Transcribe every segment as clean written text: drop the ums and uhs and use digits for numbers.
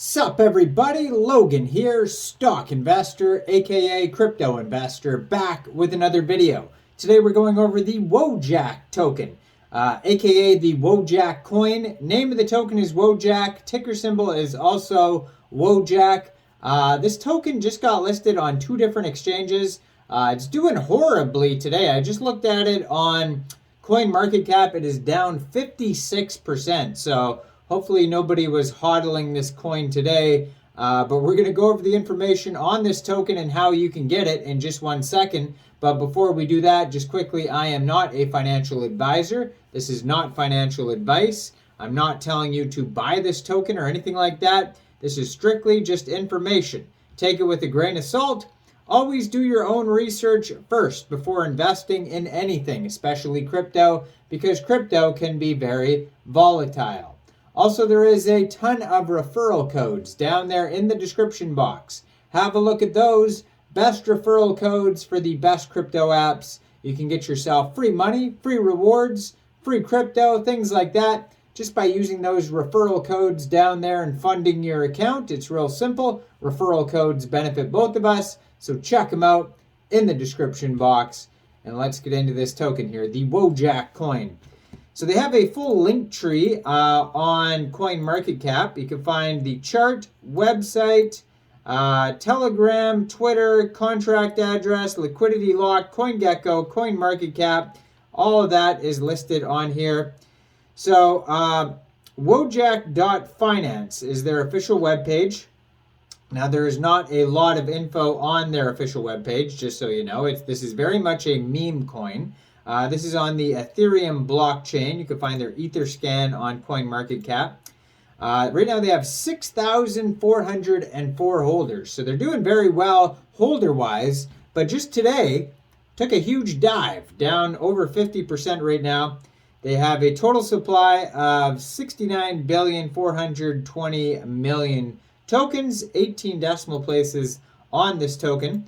Sup everybody, Logan here, stock investor, aka crypto investor, back with another video. Today we're going over the Wojak token, aka the Wojak coin. Name of the token is Wojak, ticker symbol is also Wojak. This token just got listed on two different exchanges. It's doing horribly today. I just looked at it on CoinMarketCap. It is down 56%, so hopefully nobody was hodling this coin today, but we're going to go over the information on this token and how you can get it in just 1 second. But before we do that, just quickly, I am not a financial advisor. This is not financial advice. I'm not telling you to buy this token or anything like that. This is strictly just information. Take it with a grain of salt. Always do your own research first before investing in anything, especially crypto, because crypto can be very volatile. Also, there is a ton of referral codes down there in the description box. Have a look at those. Best referral codes for the best crypto apps. You can get yourself free money, free rewards, free crypto, things like that, just by using those referral codes down there and funding your account. It's real simple. Referral codes benefit both of us, so check them out in the description box. And let's get into this token here, the Wojak coin. So they have a full link tree on CoinMarketCap. You can find the chart, website, Telegram, Twitter, contract address, liquidity lock, CoinGecko, CoinMarketCap. All of that is listed on here. So Wojak.finance is their official webpage. Now, there is not a lot of info on their official webpage, just so you know. This is very much a meme coin. This is on the Ethereum blockchain. You can find their Etherscan on CoinMarketCap. Right now they have 6,404 holders. So they're doing very well holder-wise. But just today, took a huge dive, down over 50% right now. They have a total supply of 69,420,000,000 tokens, 18 decimal places on this token.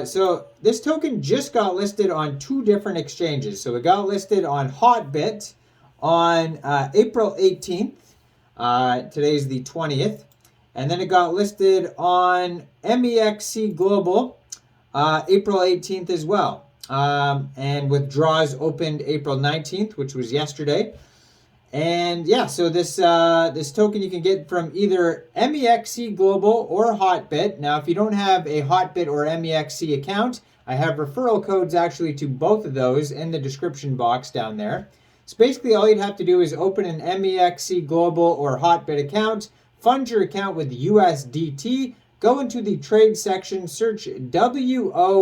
So this token just got listed on two different exchanges. So it got listed on Hotbit on April 18th. Today's the 20th. And then it got listed on Mexc Global April 18th as well. And withdrawals opened April 19th, which was yesterday. And yeah, so this token you can get from either Mexc Global or Hotbit. Now, if you don't have a Hotbit or Mexc account, I have referral codes actually to both of those in the description box down there. So basically, all you'd have to do is open an Mexc Global or Hotbit account, fund your account with USDT, go into the trade section, search WOJAK,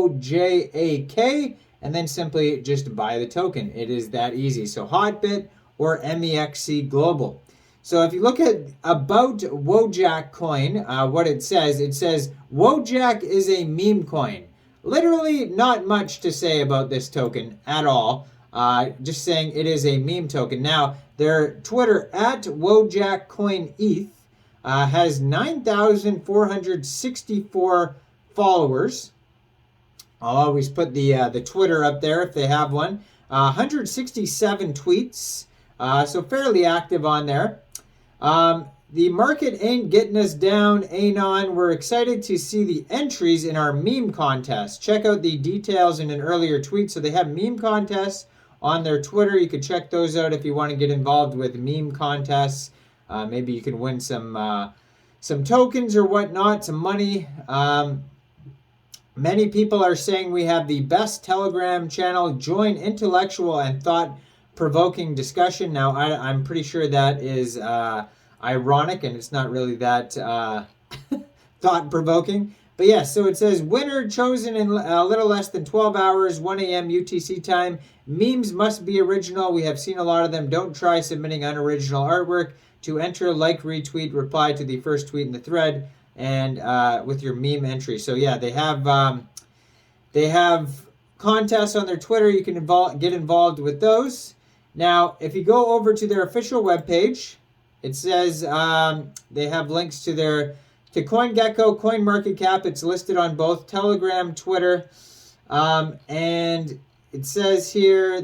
and then simply just buy the token. It is that easy. So Hotbit or Mexc Global. So if you look at about Wojak coin, what it says Wojak is a meme coin. Literally not much to say about this token at all. Just saying it is a meme token. Now, their Twitter at WojakCoinETH has 9,464 followers. I'll always put the Twitter up there if they have one. 167 tweets. So fairly active on there. The market ain't getting us down, anon. We're excited to see the entries in our meme contest. Check out the details in an earlier tweet. So they have meme contests on their Twitter. You could check those out if you want to get involved with meme contests. Maybe you can win some tokens or whatnot, some money. Many people are saying we have the best Telegram channel. Join intellectual and thought-provoking discussion. Now, I'm pretty sure that is ironic, and it's not really that thought-provoking. But yeah, so it says, winner chosen in a little less than 12 hours, 1 a.m. UTC time. Memes must be original. We have seen a lot of them. Don't try submitting unoriginal artwork. To enter, like, retweet, reply to the first tweet in the thread, and with your meme entry. So yeah, they have contests on their Twitter. You can get involved with those. Now, if you go over to their official webpage, it says they have links to CoinGecko, CoinMarketCap. It's listed on both Telegram, Twitter, and it says here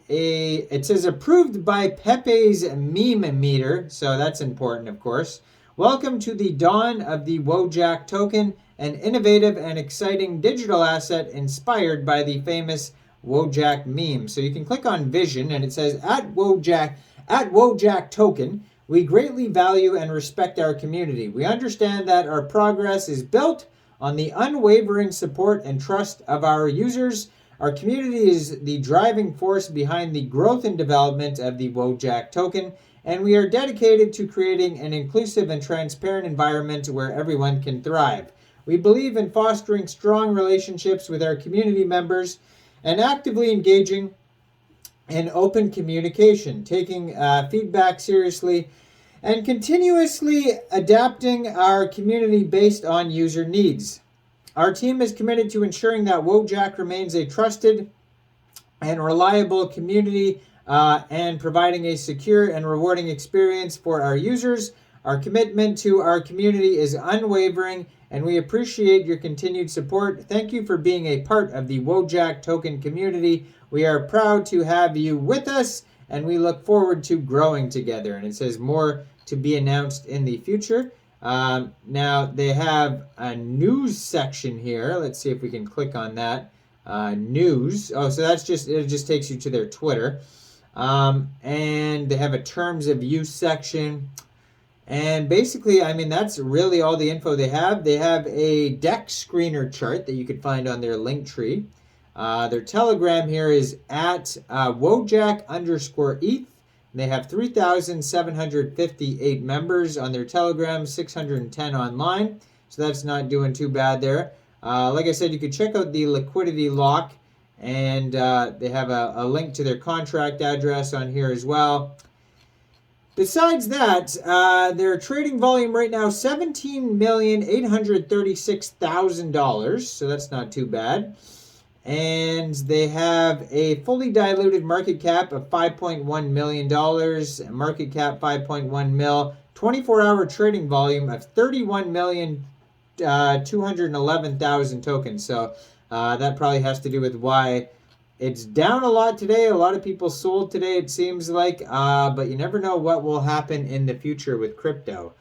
it says approved by Pepe's meme meter. So that's important, of course. Welcome to the dawn of the Wojak token, an innovative and exciting digital asset inspired by the famous Wojak meme. So you can click on Vision and it says, at Wojak token, we greatly value and respect our community. We understand that our progress is built on the unwavering support and trust of our users. Our community is the driving force behind the growth and development of the Wojak token, and we are dedicated to creating an inclusive and transparent environment where everyone can thrive. We believe in fostering strong relationships with our community members and actively engaging in open communication, taking feedback seriously, and continuously adapting our community based on user needs. Our team is committed to ensuring that Wojak remains a trusted and reliable community and providing a secure and rewarding experience for our users. Our commitment to our community is unwavering, and we appreciate your continued support. Thank you for being a part of the Wojak token community. We are proud to have you with us, and we look forward to growing together. And it says more to be announced in the future. Now they have a news section here. Let's see if we can click on that. News. Oh, so it just takes you to their Twitter. And they have a terms of use section. And basically, I mean, that's really all the info they have. They have a deck screener chart that you could find on their link tree. Their Telegram here is at Wojak_ETH. They have 3,758 members on their Telegram, 610 online. So that's not doing too bad there. Like I said, you could check out the liquidity lock, and they have a link to their contract address on here as well. Besides that, their trading volume right now, $17,836,000. So that's not too bad. And they have a fully diluted market cap of $5.1 million, market cap 5.1 mil, 24-hour trading volume of 31,211,000 tokens. So that probably has to do with why it's down a lot today. A lot of people sold today, it seems like, but you never know what will happen in the future with crypto.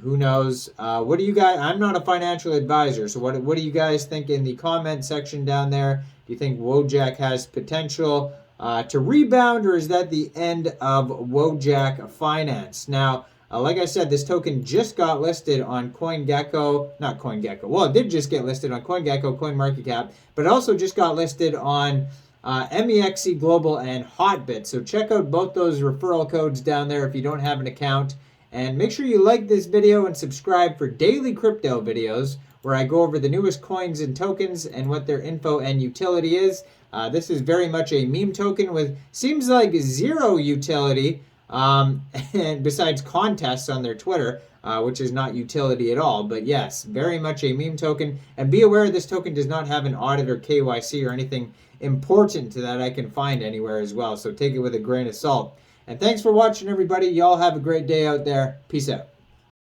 Who knows? What do you guys? I'm not a financial advisor, so what do you guys think in the comment section down there? Do you think Wojak has potential to rebound, or is that the end of Wojak finance? Now, like I said, this token just got listed on not CoinGecko. Well, it did just get listed on CoinGecko, CoinMarketCap, but it also just got listed on Mexc Global and Hotbit. So check out both those referral codes down there if you don't have an account. And make sure you like this video and subscribe for daily crypto videos where I go over the newest coins and tokens and what their info and utility is. This is very much a meme token with seems like zero utility and besides contests on their Twitter, which is not utility at all. But yes, very much a meme token. And be aware this token does not have an audit or KYC or anything important that I can find anywhere as well. So take it with a grain of salt. And thanks for watching, everybody. Y'all have a great day out there. Peace out.